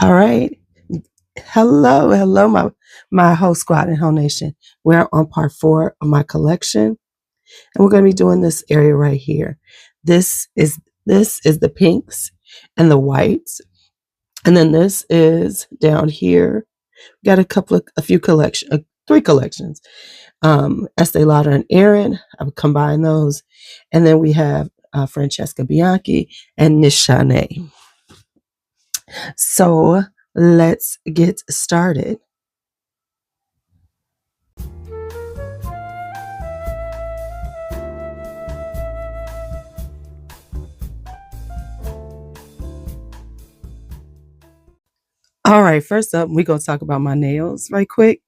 All right. Hello, my whole squad and whole nation. We're on part 4 of my collection, and we're going to be doing this area right here. This is the pinks and the whites, and then this is down here. Got a few collection, 3 collections. Estee Lauder and Aerin. I would combine those, and then we have Francesca, Bianchi, and Nishane. So let's get started. All right, first up, we're going to talk about my nails right quick.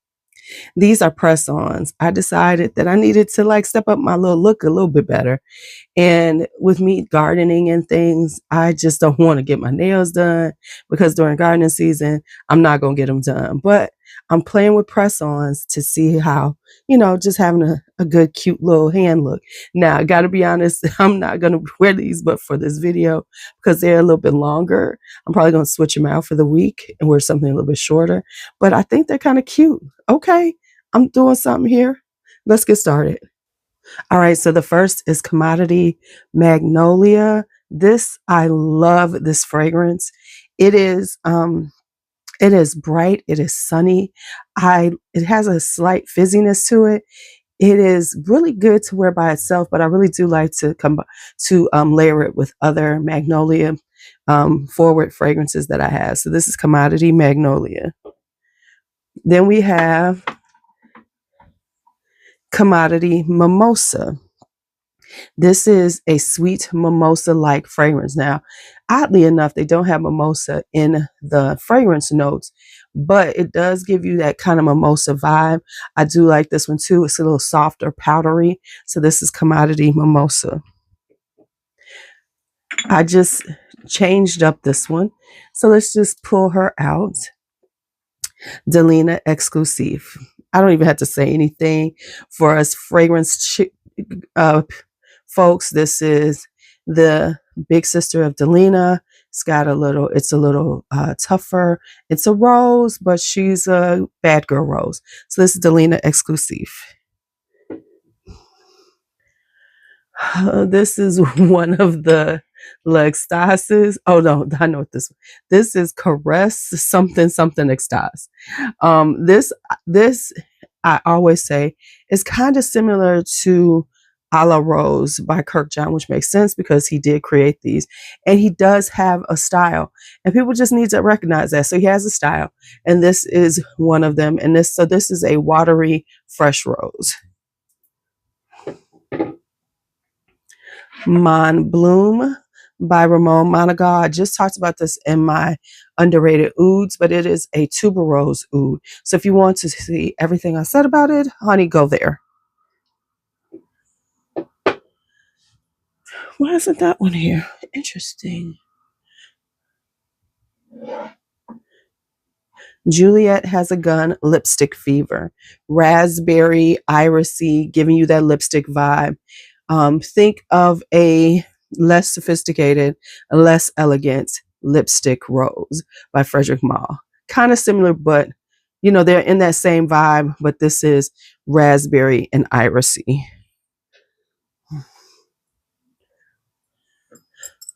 These are press-ons. I decided that I needed to step up my little look a little bit better. And with me gardening and things, I just don't want to get my nails done because during gardening season, I'm not going to get them done. But I'm playing with press-ons to see how, just having a good, cute little hand look. Now, I got to be honest, I'm not going to wear these but for this video because they're a little bit longer. I'm probably going to switch them out for the week and wear something a little bit shorter. But I think they're kind of cute. Okay, I'm doing something here. Let's get started. All right, so the first is Commodity Magnolia. I love this fragrance. It is bright, it is sunny. It has a slight fizziness to it. It is really good to wear by itself, but I really do like to layer it with other Magnolia forward fragrances that I have. So this is Commodity Magnolia. Then we have Commodity Mimosa. This is a sweet mimosa-like fragrance. Now, oddly enough, they don't have mimosa in the fragrance notes, but it does give you that kind of mimosa vibe. I do like this one too. It's a little softer, powdery. So this is Commodity Mimosa. I just changed up this one. So let's just pull her out. Delina Exclusive. I don't even have to say anything for us fragrance folks. This is the big sister of Delina. It's a little tougher. It's a rose, but she's a bad girl rose. So this is Delina Exclusive. This is one of the L'Extases. Oh no, I know what this one. This is Caress something Extase. This I always say is kind of similar to A La Rose by Kirkjohn, which makes sense because he did create these, and he does have a style, and people just need to recognize that. So he has a style, and this is one of them. And this is a watery fresh rose. Mon Bloom by Ramon Monagal. I just talked about this in my underrated ouds, but it is a tuberose oud. So if you want to see everything I said about it, honey, go there. Why isn't that one here? Interesting. Juliet Has a Gun Lipstick Fever. Raspberry, irisy, giving you that lipstick vibe. Think of a less sophisticated, less elegant lipstick rose by Frederic Malle. Kind of similar, but they're in that same vibe, but this is raspberry and irisy.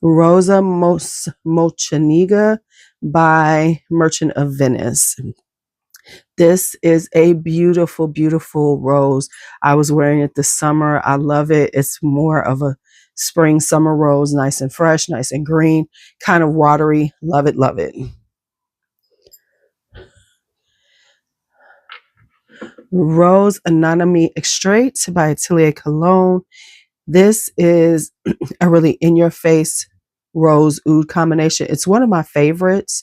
Rosa Mocheniga by Merchant of Venice. This is a beautiful, beautiful rose. I was wearing it this summer. I love it. It's more of a spring summer rose, nice and fresh, nice and green, kind of watery. Love it, love it. Rose Anonyme Extrait by Atelier Cologne. This is a really in-your-face rose oud combination. It's one of my favorites.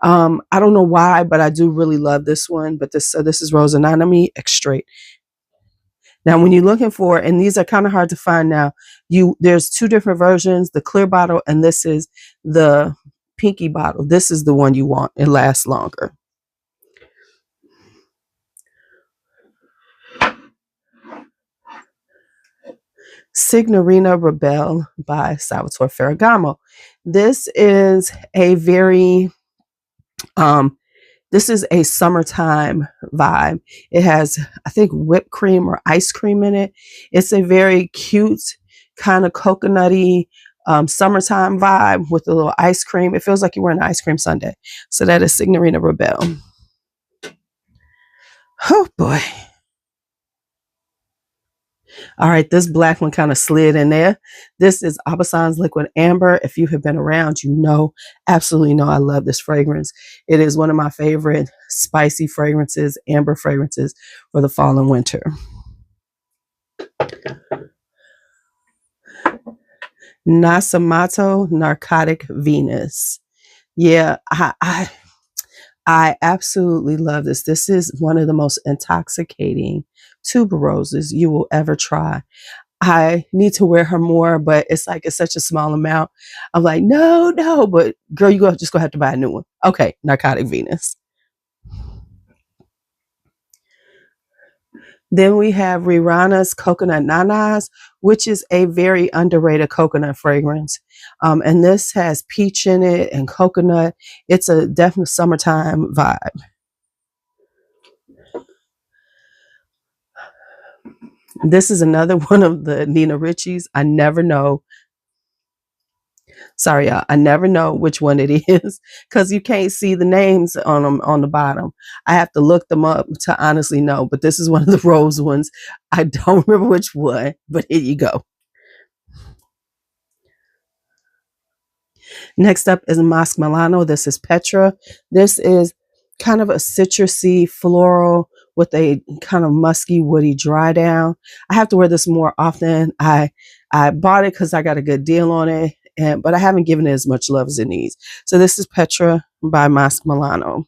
I don't know why, but I do really love this one. But this is Rose Anonyme Extrait. Now, when you're looking for, and these are kind of hard to find now, there's 2 different versions, the clear bottle, and this is the pinky bottle. This is the one you want. It lasts longer. Signorina Rebelle by Salvatore Ferragamo. This is a very This is a summertime vibe. It has, I think, whipped cream or ice cream in it. It's a very cute, kind of coconutty summertime vibe with a little ice cream. It feels like you're wearing an ice cream sundae. So that is Signorina Rebelle. Oh boy. All right, this black one kind of slid in there. This is Abasan's Liquid Amber. If you have been around, you know, absolutely know I love this fragrance. It is one of my favorite spicy fragrances, amber fragrances for the fall and winter. Nasamato Narcotic Venus. Yeah, I absolutely love this. This is one of the most intoxicating tuberoses you will ever try. I need to wear her more, but it's like it's such a small amount. I'm like, no, but girl, you just gonna have to buy a new one. Okay, Narcotic Venus. Then we have Rihanna's Coconut Nanas, which is a very underrated coconut fragrance. And this has peach in it and coconut. It's a definite summertime vibe. This is another one of the Nina Ricci's. I never know. Sorry, y'all. I never know which one it is because you can't see the names on them on the bottom. I have to look them up to honestly know. But this is one of the rose ones. I don't remember which one, but here you go. Next up is Masque Milano. This is Petra. This is kind of a citrusy floral with a kind of musky, woody dry down. I have to wear this more often. I bought it because I got a good deal on it, but I haven't given it as much love as it needs. So this is Petra by Masque Milano.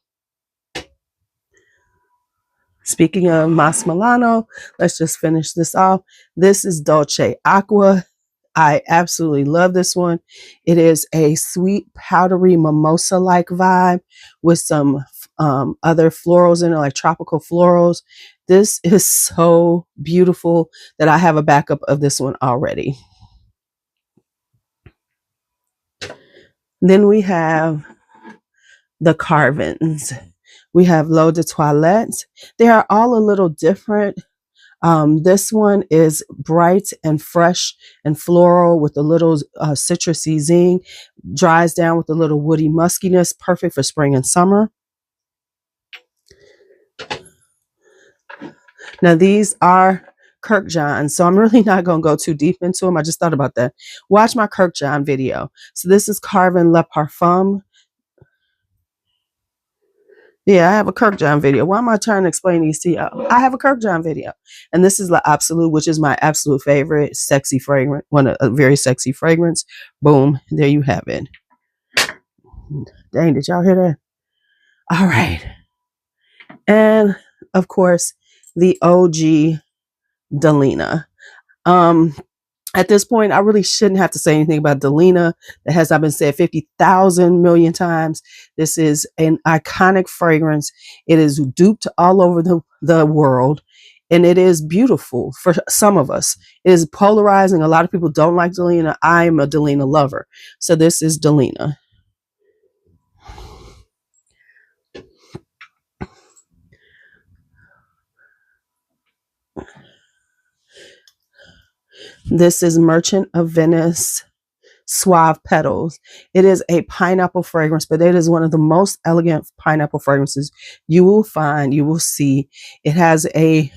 Speaking of Masque Milano, let's just finish this off. This is Dolce Aqua. I absolutely love this one. It is a sweet, powdery mimosa-like vibe with some other florals in it, like tropical florals. This is so beautiful that I have a backup of this one already. Then we have the Carvins. We have L'Eau de Toilette. They are all a little different. This one is bright and fresh and floral with a little citrusy zing. Dries down with a little woody muskiness. Perfect for spring and summer. Now these are Kirkjohn, so I'm really not going to go too deep into them. I just thought about that. Watch my Kirkjohn video. So this is Carvin Le Parfum. Yeah, I have a Kirkjohn video. Why am I trying to explain these to y'all? I have a Kirkjohn video. And this is La Absolute, which is my absolute favorite sexy fragrance, a very sexy fragrance. Boom, there you have it. Dang, did y'all hear that? All right. And of course, the OG Delina. At this point, I really shouldn't have to say anything about Delina. That has not been said 50,000 million times. This is an iconic fragrance. It is duped all over the world. And it is beautiful for some of us. It is polarizing. A lot of people don't like Delina. I am a Delina lover. So this is Delina. This is Merchant of Venice Suave Petals. It is a pineapple fragrance, but it is one of the most elegant pineapple fragrances you will find, you will see. It has a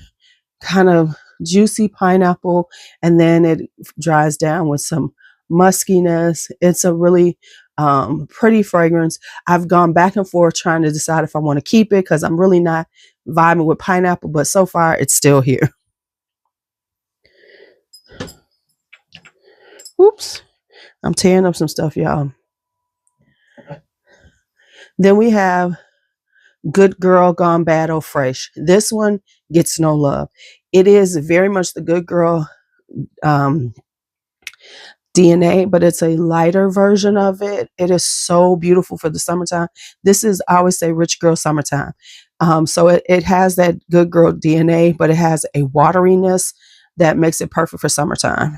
kind of juicy pineapple, and then it dries down with some muskiness. It's a really pretty fragrance. I've gone back and forth trying to decide if I want to keep it because I'm really not vibing with pineapple, but so far it's still here. Oops. I'm tearing up some stuff, y'all. Then we have Good Girl Gone Bad or Fresh. This one gets no love. It is very much the Good Girl DNA, but it's a lighter version of it. It is so beautiful for the summertime. This is, I always say, rich girl summertime. So it has that Good Girl DNA, but it has a wateriness that makes it perfect for summertime.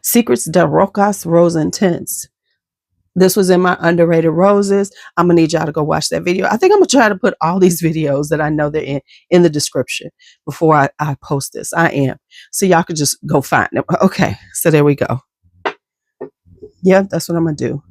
Secrets de Rocas Rose Intense. This was in my underrated roses. I'm gonna need y'all to go watch that video. I think I'm gonna try to put all these videos that I know they're in the description before I post this. I am. So y'all could just go find them. Okay, so there we go. Yeah, that's what I'm gonna do.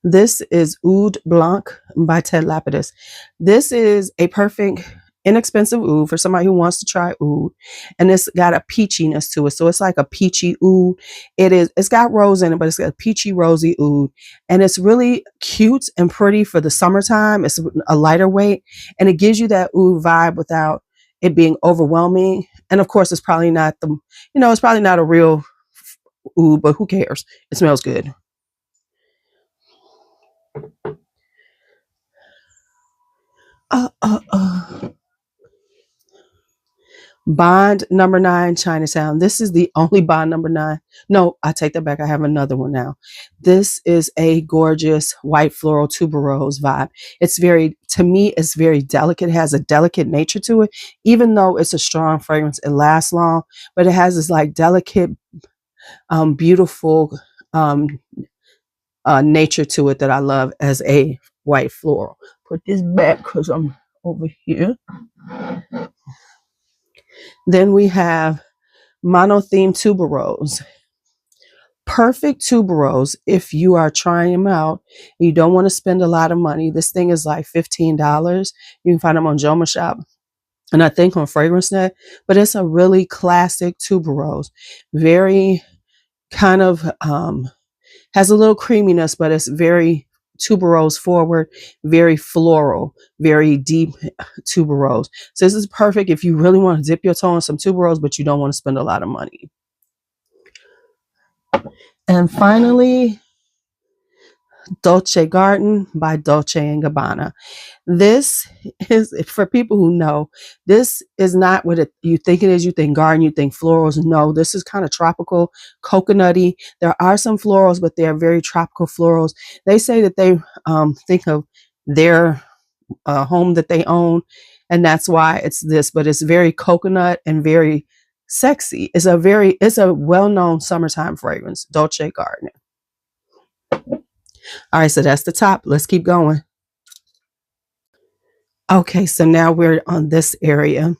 This is Oud Blanc by Ted Lapidus. This is a perfect, inexpensive oud for somebody who wants to try oud. And it's got a peachiness to it. So it's like a peachy oud. It's got rose in it, but it's got a peachy, rosy oud. And it's really cute and pretty for the summertime. It's a lighter weight. And it gives you that oud vibe without it being overwhelming. And of course, it's probably not it's probably not a real oud, but who cares? It smells good. Bond number 9, Chinatown. This is the only Bond number 9. No, I take that back. I have another one now. This is a gorgeous white floral tuberose vibe. To me, it's very delicate. It has a delicate nature to it. Even though it's a strong fragrance, it lasts long, but it has this like delicate, beautiful nature to it that I love as a white floral. Put this back because I'm over here. Then we have Monotheme Tuberose. Perfect tuberose if you are trying them out. You don't want to spend a lot of money. This thing is like $15. You can find them on Jomashop and I think on FragranceNet, but it's a really classic tuberose. Very kind of has a little creaminess, but it's very tuberose forward, very floral, very deep tuberose. So this is perfect if you really want to dip your toe in some tuberose, but you don't want to spend a lot of money. And finally, Dolce Garden by Dolce & Gabbana. This is, for people who know, this is not what you think it is. You think garden, you think florals. No, this is kind of tropical, coconutty. There are some florals, but they're very tropical florals. They say that they think of their home that they own, and that's why it's this, but it's very coconut and very sexy. It's a well-known summertime fragrance, Dolce Garden. All right, so that's the top. Let's keep going. Okay, so now we're on this area.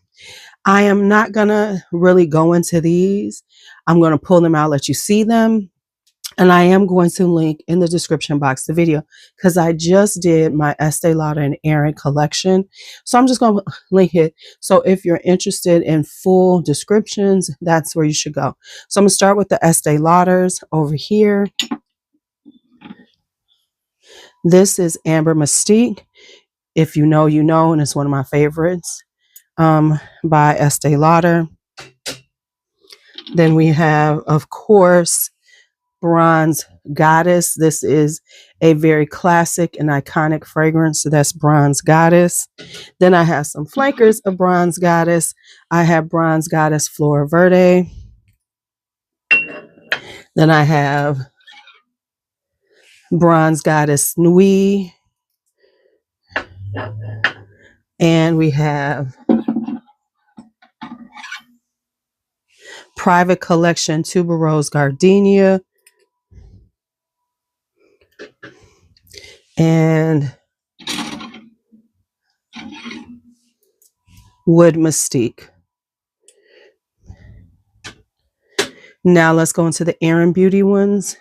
I am not gonna really go into these. I'm gonna pull them out, let you see them. And I am going to link in the description box the video because I just did my Estee Lauder and Aerin collection. So I'm just going to link it. So if you're interested in full descriptions, that's where you should go. So I'm going to start with the Estee Lauders over here. This is Amber Mystique. If you know, you know, and it's one of my favorites by Estee Lauder. Then we have, of course, Bronze Goddess. This is a very classic and iconic fragrance. So that's Bronze Goddess. Then I have some flankers of Bronze Goddess. I have Bronze Goddess Flora Verde. Then I have Bronze Goddess Nuit. And we have Private Collection Tuberose Gardenia. And Wood Mystique. Now let's go into the Aerin Beauty ones.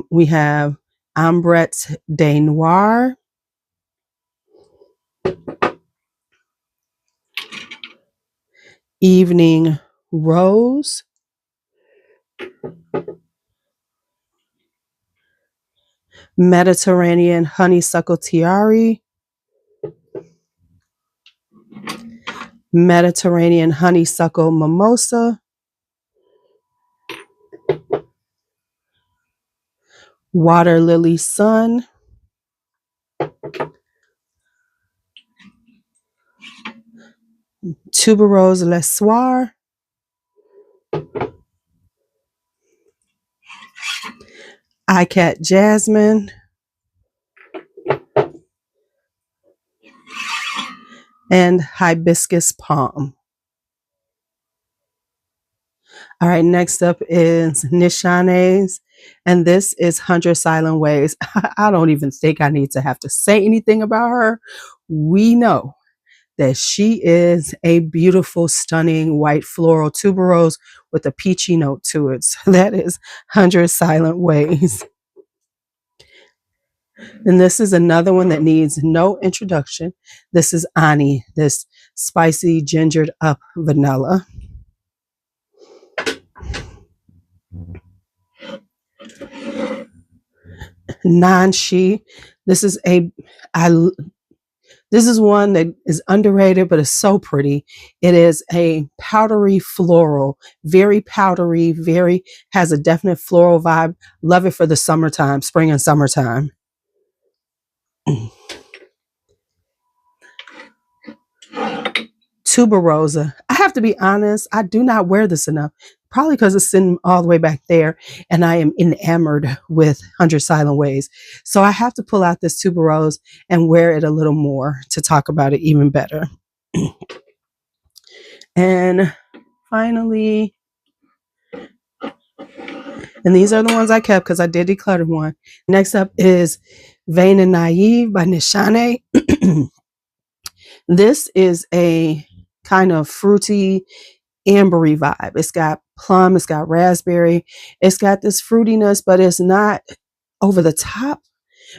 We have Ambrette de Noir. Evening Rose. Mediterranean Honeysuckle Tiare. Mediterranean Honeysuckle Mimosa. Water Lily Sun. Tuberose Le Soir. Icat Jasmine. And Hibiscus Palm. All right, next up is Nishane's, and this is 100 Silent Ways. I don't even think I need to have to say anything about her. We know that she is a beautiful, stunning white floral tuberose with a peachy note to it. So that is 100 Silent Ways. And this is another one that needs no introduction. This is Ani, this spicy gingered up vanilla. Nanshi. This is this is one that is underrated, but it's so pretty. It is a powdery floral, very powdery, very has a definite floral vibe. Love it for the summertime, spring and summertime. Tuberosa. I have to be honest, I do not wear this enough. Probably because it's sitting all the way back there and I am enamored with 100 Silent Ways. So I have to pull out this tuberose and wear it a little more to talk about it even better. And finally, and these are the ones I kept because I did declutter one. Next up is Vain and Naive by Nishane. This is a kind of fruity, ambery vibe. It's got plum, it's got raspberry, it's got this fruitiness, but it's not over the top,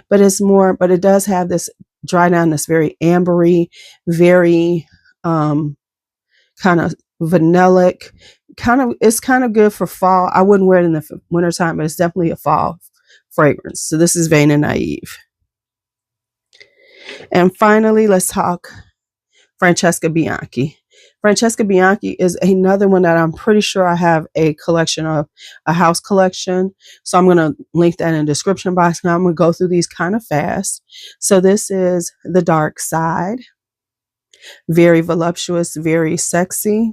but it's more, but it does have this dry down, this very ambery, very kind of vanillic, it's kind of good for fall. I wouldn't wear it in the wintertime, but it's definitely a fall fragrance. So this is Vain and Naive. And finally, let's talk Francesca Bianchi. Francesca Bianchi is another one that I'm pretty sure I have a collection of, a house collection. So I'm going to link that in the description box. Now I'm going to go through these kind of fast. So this is The Dark Side. Very voluptuous, very sexy.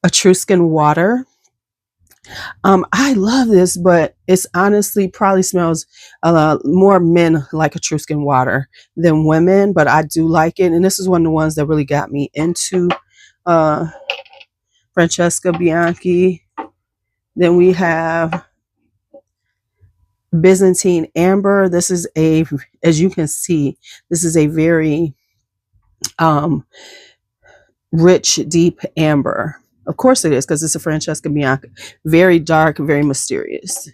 Etruscan Water. I love this, but it's honestly probably smells more men like Etruscan Water than women, but I do like it. And this is one of the ones that really got me into Francesca Bianchi. Then we have Byzantine Amber. This is as you can see, this is a very rich, deep amber. Of course it is, because it's a Francesca Bianchi. Very dark, very mysterious.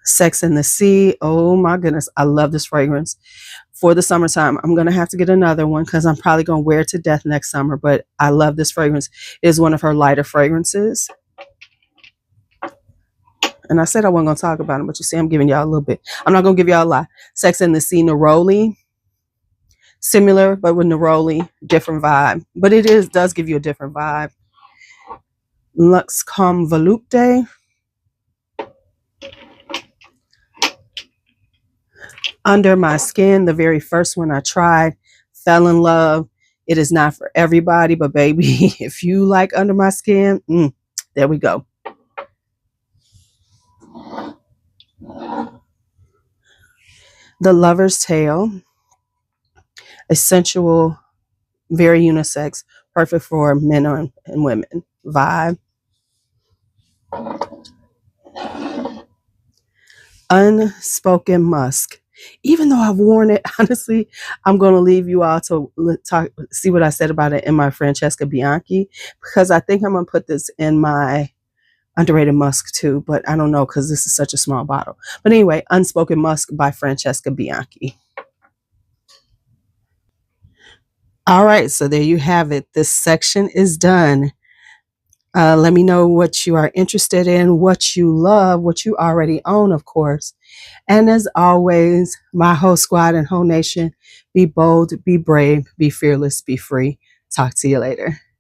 Sex and the Sea. Oh my goodness, I love this fragrance. For the summertime, I'm going to have to get another one because I'm probably going to wear it to death next summer, but I love this fragrance. It is one of her lighter fragrances. And I said I wasn't going to talk about them, but you see, I'm giving y'all a little bit. I'm not going to give y'all a lot. Sex and the Sea Neroli. Similar, but with Neroli, different vibe. But it does give you a different vibe. Lux Comme Volupte. Under My Skin, the very first one I tried, fell in love. It is not for everybody, but baby, if you like Under My Skin, there we go. The Lover's Tale. A sensual, very unisex, perfect for men and women vibe. Unspoken Musk. Even though I've worn it, honestly, I'm going to leave you all to see what I said about it in my Francesca Bianchi, because I think I'm going to put this in my underrated musk too, but I don't know because this is such a small bottle. But anyway, Unspoken Musk by Francesca Bianchi. All right, so there you have it. This section is done. Let me know what you are interested in, what you love, what you already own, of course. And as always, my whole squad and whole nation, be bold, be brave, be fearless, be free. Talk to you later.